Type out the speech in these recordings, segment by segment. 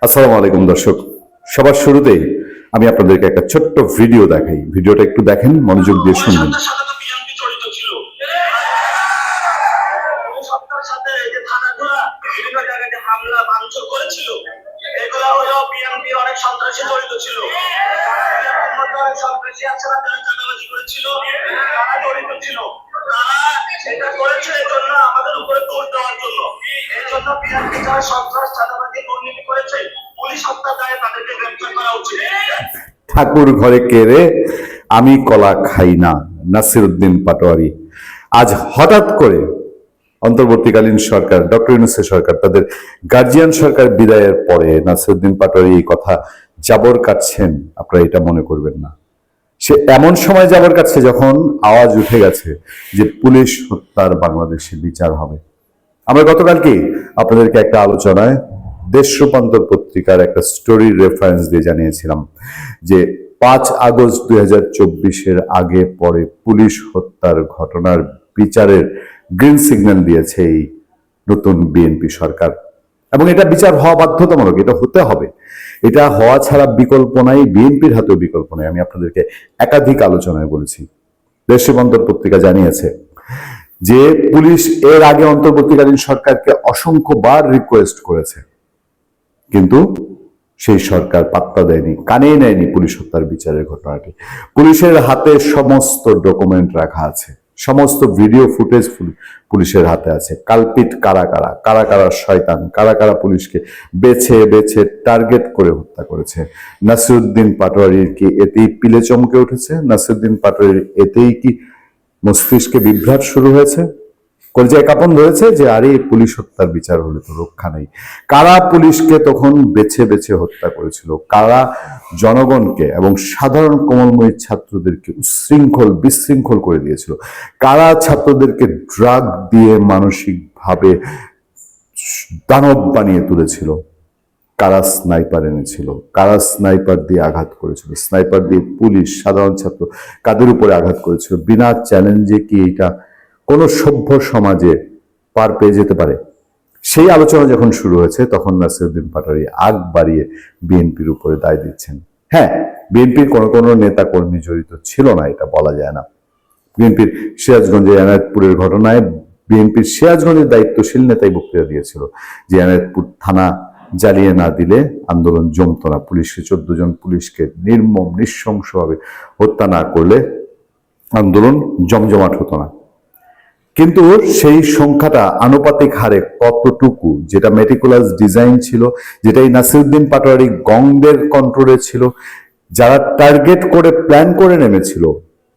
আসসালামু আলাইকুম দর্শক, সবার শুরুতেই আমি আপনাদেরকে একটা ছোট্ট ভিডিও দেখাই। ভিডিওটা একটু দেখেন, মনোযোগ দিয়ে শুনবেন। এটা করেছে এজন্য আমাদের উপরে দোষ দেওয়ার জন্য, এই জন্য বিএনপি যারা সন্ত্রাস চাঁদাবাজি দুর্নীতি করেছে পুলিশ হত্যা দায়ে তাদেরকে গ্রেফতার করা উচিত। ঠাকুর ঘরে কেড়ে আমি কলা খাই না, নাসিরউদ্দিন পাটোয়ারি। আজ হঠাৎ করে অন্তর্বর্তীকালীন সরকার, ডক্টর ইউনূসের সরকার, তাদের গার্জিয়ান সরকার বিদায়ের পরে নাসিরউদ্দিন পাটোয়ারি এই কথা জাবর কাটছেন। আপনারা এটা মনে করবেন না, সে এমন সময় যাবার কাছে যখন আওয়াজ উঠে গেছে যে পুলিশ হত্যার বাংলাদেশে বিচার হবে। আমরা গতকালকে আপনাদেরকে একটা আলোচনায় দেশ রূপান্তর পত্রিকার একটা স্টোরির রেফারেন্স দিয়ে জানিয়েছিলাম যে 5 আগস্ট 2024-এর আগে পরে পুলিশ হত্যার ঘটনার বিচারের গ্রিন সিগন্যাল দিয়েছে এই নতুন বিএনপি সরকার, এবং এটা বিচার হওয়া বাধ্যতামূলক, এটা হতে হবে। এটা হওয়া ছাড়া বিকল্প নাই, বিএনপির হাতেও বিকল্প নাই। আমি আপনাদেরকে একাধিক আলোচনায় বলেছি। দেশ রূপান্তর পত্রিকা জানিয়েছে যে পুলিশ এর আগে অন্তর্বর্তীকালীন সরকারকে অসংখ্যবার রিকোয়েস্ট করেছে, কিন্তু সেই সরকার পাত্তা দেয়নি, কানেই নেয়নি পুলিশ হত্যার বিচারের ঘটনাটি। পুলিশের হাতে সমস্ত ডকুমেন্ট রাখা আছে, সমস্ত ভিডিও ফুটেজ পুলিশের হাতে আছে। কালপিট কারা কারা, কারা কারা শয়তান, কারা কারা পুলিশকে বেছে বেছে টার্গেট করে হত্যা করেছে। নাসিরউদ্দিন পাটোয়ারির কি এতেই পিলে চমকে উঠেছে? নাসিরউদ্দিন পাটোয়ারির এতেই কি মস্তিষ্কে বিভ্রাট শুরু হয়েছে? কলজায় কাঁপন ধরেছে যে আরে পুলিশ হত্যার বিচার হলে তো রক্ষা নেই। কারা পুলিশকে তখন বেছে বেছে হত্যা করেছিল? কারা জনগণকে এবং সাধারণ কোমলময়ী ছাত্রদেরকে উচ্ছৃঙ্খল বিশৃঙ্খল করে দিয়েছিল? কারা ছাত্রদেরকে ড্রাগ দিয়ে মানসিকভাবে দানব বানিয়ে তুলেছিল? কারা স্নাইপার এনেছিল? কারা স্নাইপার দিয়ে আঘাত করেছিল? স্নাইপার দিয়ে পুলিশ, সাধারণ ছাত্র কাদের উপরে আঘাত করেছিল? বিনা চ্যালেঞ্জে কি এটা কোনো সভ্য সমাজে পার পেয়ে যেতে পারে? সেই আলোচনা যখন শুরু হয়েছে তখন নাসিরউদ্দিন পাটোয়ারি আগ বাড়িয়ে বিএনপির উপরে দায় দিচ্ছেন। হ্যাঁ, বিএনপির কোনো নেতা কর্মী জড়িত ছিল না, এটা বলা যায় না। বিএনপির সিরাজগঞ্জে এনায়েতপুরের ঘটনায় বিএনপির সিরাজগঞ্জের দায়িত্বশীল নেতাই বক্তৃতা দিয়েছিল যে এনায়েতপুর থানা জ্বালিয়ে না দিলে আন্দোলন জমতো না, পুলিশকে 14 জন পুলিশকে নির্মম নৃশংসভাবে হত্যা না করলে আন্দোলন জমজমাট হতো না। কিন্তু সেই সংখ্যাটা আনুপাতিক হারে কতটুকু, যেটা মেটিকুলাস ডিজাইন ছিল, যেটাই নাসিরউদ্দিন পাটোয়ারি গংদের কন্ট্রোলে ছিল, যারা টার্গেট করে প্ল্যান করে নেমেছিল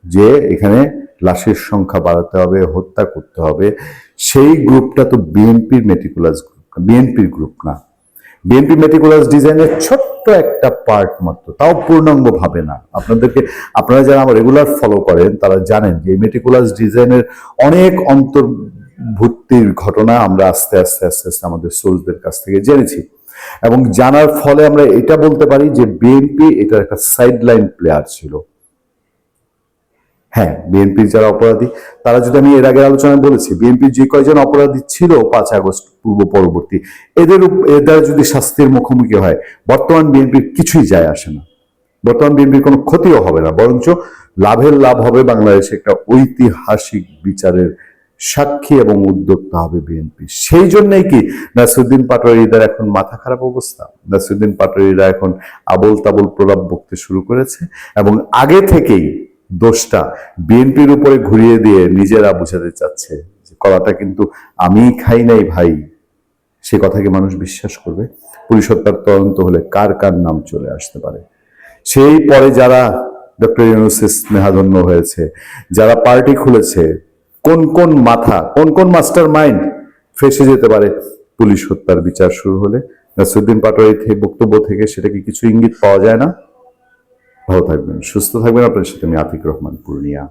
যে এখানে লাশের সংখ্যা বাড়াতে হবে, হত্যা করতে হবে, সেই গ্রুপটা তো বিএনপির মেটিকুলাস গ্রুপ, বিএনপির গ্রুপ না। বিএনপি মেটিকুলাস ডিজাইনের ছোট্ট একটা পার্ট মাত্র, তাও পূর্ণাঙ্গ ভাবে না। আপনারা যারা আমার রেগুলার ফলো করেন তারা জানেন যে এই মেটিকুলাস ডিজাইনের অনেক অন্তর্ভুক্তির ঘটনা আমরা আস্তে আস্তে আস্তে আস্তে আমাদের সোর্সদের কাছ থেকে জেনেছি, এবং জানার ফলে আমরা এটা বলতে পারি যে বিএনপি এটার একটা সাইডলাইন প্লেয়ার ছিল। হ্যাঁ, বিএনপির যারা অপরাধী, তারা যদি, আমি এর আগে আলোচনায় বলেছি, বিএনপির যে কয়জন অপরাধী ছিল 5 আগস্ট পূর্ব পরবর্তী, এদের যদি শাস্তির মুখোমুখি হয়, বর্তমান বিএনপির কিছুই যায় আসে না। বর্তমান বিএনপির কোনো ক্ষতিও হবে না, বরঞ্চ লাভের লাভ হবে। বাংলাদেশে একটা ঐতিহাসিক বিচারের সাক্ষী এবং উদ্যোক্তা হবে বিএনপি। সেই জন্যই কি নাসিরউদ্দিন পাটোয়ারিদের এখন মাথা খারাপ অবস্থা? নাসিরউদ্দিন পাটোয়ারিরা এখন আবোল তাবোল প্রলাপ বকতে শুরু করেছে, এবং আগে থেকেই দোষটা বিএনপির উপরে ঘুরিয়ে দিয়ে নিজেরা বুঝাতে চাচ্ছে যে কলাটা কিন্তু আমি খাই নাই ভাই। সে কথাকে মানুষ বিশ্বাস করবে? পুলিশ হত্যার তদন্ত হলে কার কার নাম চলে আসতে পারে? সেই পরে যারা ডক্টর ইউনূসের স্নেহাধন্য হয়েছে, যারা পার্টি খুলেছে, কোন কোন মাথা, কোন কোন মাস্টার মাইন্ড ফেসে যেতে পারে পুলিশ হত্যার বিচার শুরু হলে? নাসিরউদ্দিন পাটোয়ারির বক্তব্য থেকে সেটা কি কিছু ইঙ্গিত পাওয়া যায় না? ভালো থাকবেন, সুস্থ থাকবেন। আপনার সাথে আমি আতিক রহমান, পূর্ণিয়া।